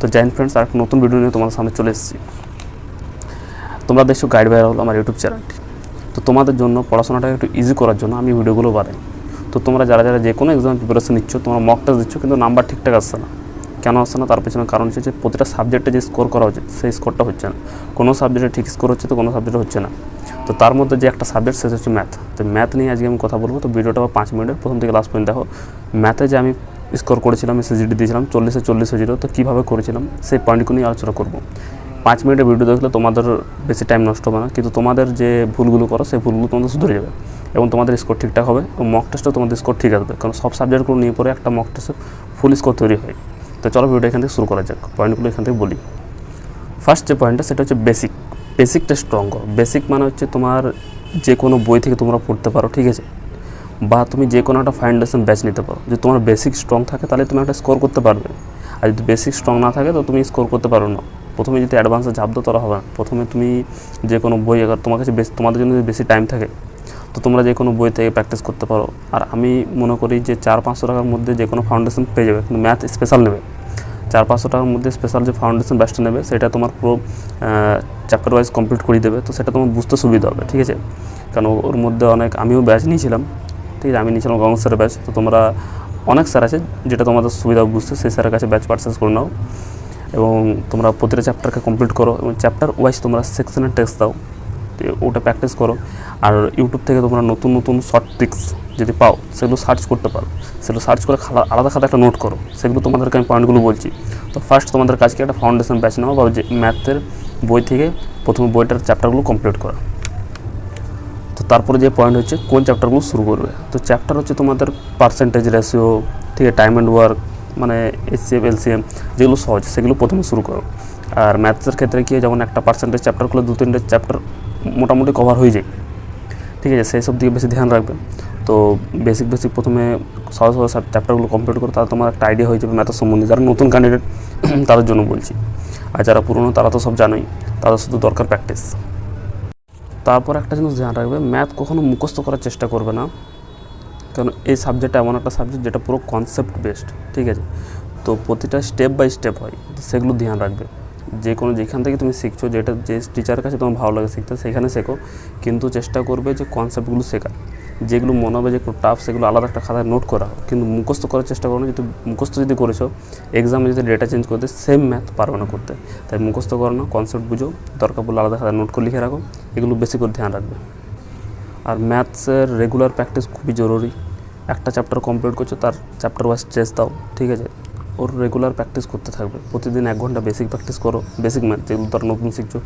তো জাইন ফ্রেন্ডস, আর একটা নতুন ভিডিও নিয়ে তোমাদের সামনে চলে এসেছি। তোমরা দেখছো গাইড ভাইরাল হলো আমার ইউটিউব চ্যানেলটি। তো তোমাদের জন্য পড়াশোনাটাকে একটু ইজি করার জন্য আমি ভিডিওগুলো বানাই। তো তোমরা যারা যে কোনো এক্সাম প্রিপারেশন নিচ্ছ, তোমরা মক টেস্ট দিচ্ছ, কিন্তু নাম্বার ঠিকঠাক আসছে না। কেন আসছে না? তার পেছনে কারণ হচ্ছে যে প্রতিটা সাবজেক্টে যে স্কোর করা উচিত সেই স্কোরটা হচ্ছে না। কোনো সাবজেক্টে ঠিক স্কোর হচ্ছে, তো কোনো সাবজেক্টে হচ্ছে না। তো তার মধ্যে যে একটা সাবজেক্ট সেটা হচ্ছে ম্যাথ। তো ম্যাথ নিয়ে আজকে আমি কথা বলবো। তো ভিডিওটা 5 মিনিটের, প্রথম থেকে লাস্ট পর্যন্ত দেখো। ম্যাথে যে আমি স্কোর করেছিলাম, এসএসজিডি দিয়েছিলাম 40-40 হয়েছিল, তো কীভাবে করেছিলাম সেই পয়েন্টগুলো নিয়ে আলোচনা করবো। 5 মিনিটের ভিডিও দেখলে তোমাদের বেশি টাইম নষ্ট হবে না, কিন্তু তোমাদের যে ভুলগুলো করো সেই ভুলগুলো তোমাদের শুধরে যাবে এবং তোমাদের স্কোর ঠিকঠাক হবে এবং মক টেস্টেও তোমাদের স্কোর ঠিক আসবে, কারণ সব সাবজেক্টগুলো নিয়ে পরে একটা মক টেস্টের ফুল স্কোর তৈরি হয়। তো চলো ভিডিওটা এখান থেকে শুরু করা যাক, পয়েন্টগুলো এখান থেকে বলি। ফার্স্ট যে পয়েন্টটা সেটা হচ্ছে বেসিকটা স্ট্রং করো। বেসিক মানে হচ্ছে তোমার যে কোনো বই থেকে তোমরা পড়তে পারো, ঠিক আছে, বা তুমি যে কোনো একটা ফাউন্ডেশন ব্যাচ নিতে পারো। যদি তোমার বেসিক স্ট্রং থাকে তাহলে তুমি একটা স্কোর করতে পারবে, আর যদি বেসিক স্ট্রং না থাকে তো তুমি স্কোর করতে পারো না। প্রথমে যদি অ্যাডভান্সে ঝাঁপ দাও তারা হবে না। প্রথমে তুমি যে কোনো বই, আবার তোমার কাছে তোমাদের জন্য যদি বেশি টাইম থাকে তো তোমরা যে কোনো বই থেকে প্র্যাকটিস করতে পারো। আর আমি মনে করি যে 400-500 টাকার মধ্যে যে কোনো ফাউন্ডেশন পেয়ে যাবে, কিন্তু ম্যাথ স্পেশাল নেবে। 400-500 টাকার মধ্যে স্পেশাল যে ফাউন্ডেশন ব্যাচটা নেবে সেটা তোমার পুরো চ্যাপ্টার ওয়াইজ কমপ্লিট করে দেবে। তো সেটা তোমার বুঝতে সুবিধা হবে, ঠিক আছে, কারণ ওর মধ্যে আমিও ব্যাচ নিয়েছিলাম, ঠিক আছে, আমি নিয়েছিলাম গঙ্গ স্যারের ব্যাচ। তো তোমরা অনেক স্যার আছে যেটা তোমাদের সুবিধা বুঝতে, সেই স্যারের কাছে ব্যাচ পারচেস করে নাও এবং তোমরা প্রতিটা চ্যাপ্টারকে কমপ্লিট করো এবং চ্যাপ্টার ওয়াইজ তোমরা সেকশনের টেস্ট দাও, ওটা প্র্যাকটিস করো। আর ইউটিউব থেকে তোমরা নতুন নতুন শর্ট ট্রিক্স যদি পাও সেগুলো সার্চ করতে পারো, সেগুলো সার্চ করে আলাদা খাতা একটা নোট করো। সেগুলো তোমাদেরকে আমি পয়েন্টগুলো বলছি। তো ফার্স্ট তোমাদের কাজকে একটা ফাউন্ডেশন ব্যাচ নেওয়া, বা যে ম্যাথের বই থেকে প্রথমে বইটার চ্যাপ্টারগুলো কমপ্লিট করা। তো তারপরে যে পয়েন্ট হচ্ছে কোন চ্যাপ্টারগুলো শুরু করবে। তো চ্যাপ্টার হচ্ছে তোমাদের পার্সেন্টেজ রেশিও, ঠিক আছে, টাইম অ্যান্ড ওয়ার্ক, মানে HCF LCM যেগুলো সহজ সেগুলো প্রথমে শুরু করো। আর ম্যাথসের ক্ষেত্রে কি, যেমন একটা পার্সেন্টেজ চ্যাপ্টার করলে 2-3টে চ্যাপ্টার মোটামুটি কভার হয়ে যায়, ঠিক আছে, সেই সব দিকে বেশি ধ্যান রাখবে। তো বেসিক প্রথমে সহজ চ্যাপ্টারগুলো কমপ্লিট করো, তাহলে তোমার একটা আইডিয়া হয়ে যাবে ম্যাথের সম্বন্ধে। যারা নতুন ক্যান্ডিডেট তাদের জন্য বলছি, আর যারা পুরনো তারা তো সব জানোই, তাদের শুধু দরকার প্র্যাকটিস। তারপর একটা জিনিস ধ্যান রাখবে, ম্যাথ কখনো মুখস্থ করার চেষ্টা করবে না, কারণ এই সাবজেক্টটা এমন একটা সাবজেক্ট যেটা পুরো কনসেপ্ট বেসড, ঠিক আছে। তো প্রতিটা স্টেপ বাই স্টেপ হয়, সেগুলো ধ্যান রাখবে। যেখান থেকে তুমি শিখছো, যে টিচারের কাছে তোমার ভালো লাগে শিখতে, সেখানে শেখো, কিন্তু চেষ্টা করবে যে কনসেপ্টগুলো শেখার। যেগুলো মনে হবে যে একটু টাফ সেগুলো আলাদা একটা খাতায় নোট করা হয়, কিন্তু মুখস্থ করার চেষ্টা করো না। যদি মুখস্থ করেছো, এক্সামে যদি ডেটা চেঞ্জ করতে সেম ম্যাথ পারবে না করতে। তাই মুখস্থ করো না, কনসেপ্ট বুঝো, দরকার পড়লে আলাদা খাতায় নোট করে লিখে রাখো, এগুলো বেশি করে ধ্যান রাখবে। আর ম্যাথসের রেগুলার প্র্যাকটিস খুবই জরুরি। একটা চ্যাপ্টার কমপ্লিট করছো, তার চ্যাপ্টার ওয়াইজ টেস্ট দাও, ঠিক আছে, ওর রেগুলার প্র্যাকটিস করতে থাকবে। প্রতিদিন 1 ঘন্টা বেসিক প্র্যাকটিস করো, বেসিক ম্যাথ যেগুলো তার নতুন শিখছো,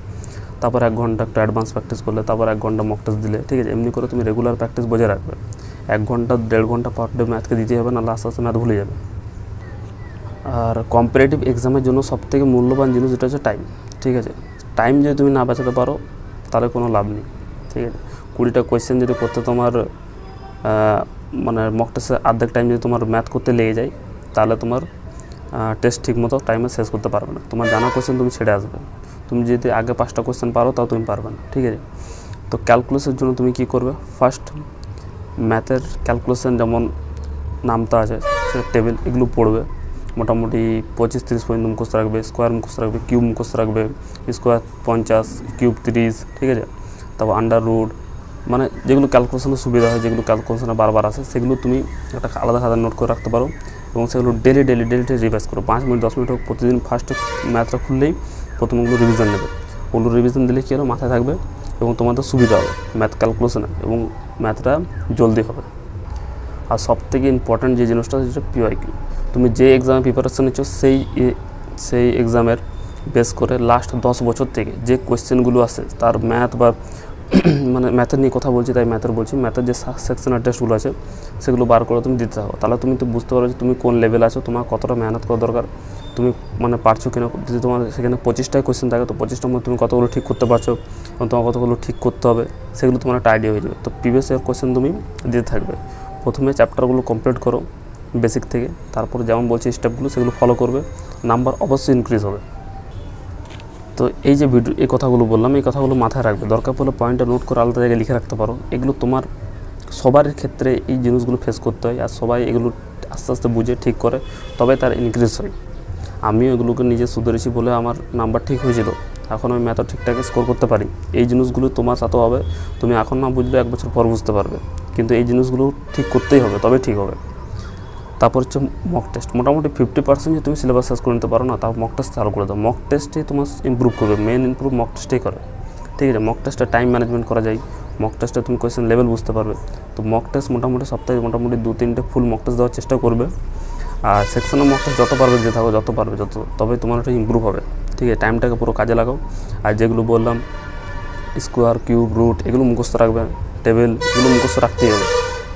তারপর 1 ঘন্টা একটা অ্যাডভান্স প্র্যাকটিস করলে, তারপর 1 ঘন্টা মক টেস্ট দিলে, ঠিক আছে। এমনি করে তুমি রেগুলার প্র্যাকটিস বজায় রাখবে। 1 ঘন্টা 1.5 ঘন্টা পার ডে ম্যাথকে দিতে হবে, নাহলে আস্তে আস্তে ম্যাথ ভুলে যাবে। আর কম্পারেটিভ এক্সামের জন্য সবথেকে মূল্যবান জিনিস যেটা হচ্ছে টাইম, ঠিক আছে। টাইম যদি তুমি না বাঁচাতে পারো তাহলে কোনো লাভ নেই, ঠিক আছে। 20টা কোয়েশ্চেন যদি করতে তোমার মানে মক টেস্টে অর্ধেক টাইম যদি তোমার ম্যাথ করতে লেগে যায়, তাহলে তোমার টেস্ট ঠিকমতো টাইমে শেষ করতে পারবে না। তোমার জানা কোয়েশ্চেন তুমি ছেড়ে আসবে। তুমি যদি আগে 5টা কোয়েশ্চেন পারো তাও তুমি পারবে না, ঠিক আছে। তো ক্যালকুলেশনের জন্য তুমি কী করবে, ফার্স্ট ম্যাথের ক্যালকুলেশন যেমন নামতা আছে, সেটা টেবিল, এগুলো পড়বে। মোটামুটি 25-30 পর্যন্ত মুখস্থ রাখবে। স্কোয়ার মুখস্থ রাখবে, কিউব মুখস্থ রাখবে, স্কোয়ার 50, কিউব 30, ঠিক আছে। তারপর আন্ডার রুট, মানে যেগুলো ক্যালকুলেশনের সুবিধা হয়, যেগুলো ক্যালকুলেশনে বারবার আসে, সেগুলো তুমি একটা আলাদা খাতায় নোট করে রাখতে পারো এবং সেগুলো ডেলি রিভাইজ করো। 5 মিনিট 10 মিনিট হোক, প্রতিদিন ফার্স্টে ম্যাথটা খুললেই প্রথমগুলো রিভিশন নেবে। ওগুলো রিভিশন দিলে কী হলো, মাথায় থাকবে এবং তোমাদের সুবিধা হবে ম্যাথ ক্যালকুলেশনে, এবং ম্যাথটা জলদি হবে। আর সবথেকে ইম্পর্ট্যান্ট যে জিনিসটা হচ্ছে PYQ। তুমি যে এক্সামে প্রিপারেশন নিচ্ছ সেই এক্সামের বেস করে লাস্ট 10 বছর থেকে যে কোয়েশ্চেনগুলো আসে তার ম্যাথ বা মানে ম্যাথের নিয়ে কথা বলছি তাই ম্যাথের যে সেকশনাল টেস্টগুলো আছে সেগুলো বার করে তুমি দিতে থাকো। তাহলে তুমি তো বুঝতে পারো যে তুমি কোন লেভেল আছো, তোমার কতটা মেহনত করা দরকার, তুমি মানে পারছো কিনা। যদি তোমার সেখানে 25টাই কোয়েশ্চেন থাকে, তো 25টার মধ্যে তুমি কতগুলো ঠিক করতে পারছো এবং তোমার কতগুলো ঠিক করতে হবে, সেগুলো তোমার একটা আইডিয়া হয়ে যাবে। তো প্রিভিয়াস ইয়ার কোয়েশ্চেন তুমি দিতে থাকবে। প্রথমে চ্যাপ্টারগুলো কমপ্লিট করো বেসিক থেকে, তারপর যেমন বলছি স্টেপগুলো সেগুলো ফলো করবে, নাম্বার অবশ্যই ইনক্রিজ হবে। তো এই যে এই কথাগুলো বললাম, এই কথাগুলো মাথায় রাখবে। দরকার পড়লে পয়েন্টটা নোট করে আলাদা জায়গায় লিখে রাখতে পারো। এগুলো তোমার সবার ক্ষেত্রে এই জিনিসগুলো ফেস করতে হয়, আর সবাই এগুলো আস্তে আস্তে বুঝে ঠিক করে তবে তার ইনক্রিজ হয়। আমি এগুলোকে নিজে শুধরেছি বলে আমার নাম্বার ঠিক হয়েছিল, এখন আমি ম্যাথও ঠিকঠাক স্কোর করতে পারি। এই জিনিসগুলো তোমার সাথে হবে, তুমি এখন না বুঝলে 1 বছর পর বুঝতে পারবে, কিন্তু এই জিনিসগুলো ঠিক করতেই হবে, তবে ঠিক হবে। তারপর হচ্ছে মক টেস্ট। মোটামুটি 50% যে তুমি সিলেবাস শেষ করে নিতে পারো না, তাও মক টেস্ট চালু করে দাও। মক টেস্টে তোমার ইম্প্রুভ করবে, মেন ইম্প্রুভ মক টেস্টেই করে, ঠিক আছে। মক টেস্টে টাইম ম্যানেজমেন্ট করা যায়, মক টেস্টে তুমি কোয়েশ্চেন লেভেল বুঝতে পারবে। তো মক টেস্ট মোটামুটি সপ্তাহে মোটামুটি 2-3টে ফুল মক টেস্ট দেওয়ার চেষ্টা করবে। আর সেকশনে মক টেস্ট যত পারবে যে থাকো, যত পারবে যত, তবে তোমার একটা ইম্প্রুভ হবে, ঠিক আছে। টাইমটাকে পুরো কাজে লাগাও। আর যেগুলো বললাম স্কোয়ার, কিউব, রুট, এগুলো মুখস্থ রাখবে, টেবিল, এগুলো মুখস্থ রাখতেই হবে,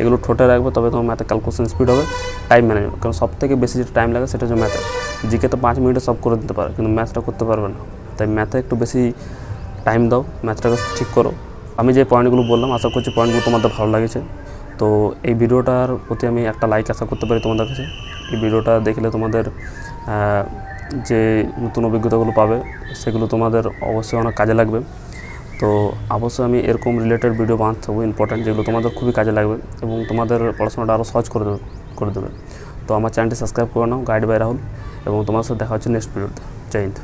এগুলো ঠোঁটে রাখবে, তবে তোমার ম্যাথে ক্যালকুলেশন স্পিড হবে। টাইম ম্যানেজমেন্ট, কারণ সবথেকে বেশি যেটা টাইম লাগে সেটা হচ্ছে ম্যাথে। জিকে তো 5 মিনিটে সব করে দিতে পারে, কিন্তু ম্যাথটা করতে পারবে না, তাই ম্যাথে একটু বেশি টাইম দাও, ম্যাথটাকে ঠিক করো। আমি যে পয়েন্টগুলো বললাম, আশা করছি পয়েন্টগুলো তোমাদের ভালো লাগেছে। তো এই ভিডিওটার প্রতি আমি একটা লাইক আশা করতে পারি তোমাদের কাছে। এই ভিডিওটা দেখলে তোমাদের যে নতুন অভিজ্ঞতাগুলো পাবে সেগুলো তোমাদের অবশ্যই অনেক কাজে লাগবে। তো অবশ্যই আমি এরকম রিলেটেড ভিডিও বানাতে থাকবো, ইম্পর্ট্যান্ট, যেগুলো তোমাদের খুবই কাজে লাগবে এবং তোমাদের পড়াশোনাটা আরও সহজ করে দেবে। তো আমার চ্যানেলটি সাবস্ক্রাইব করে নাও, গাইড বাই রাহুল, এবং তোমার সাথে দেখা হচ্ছে নেক্সট ভিডিওতে। জয় হিন্দ।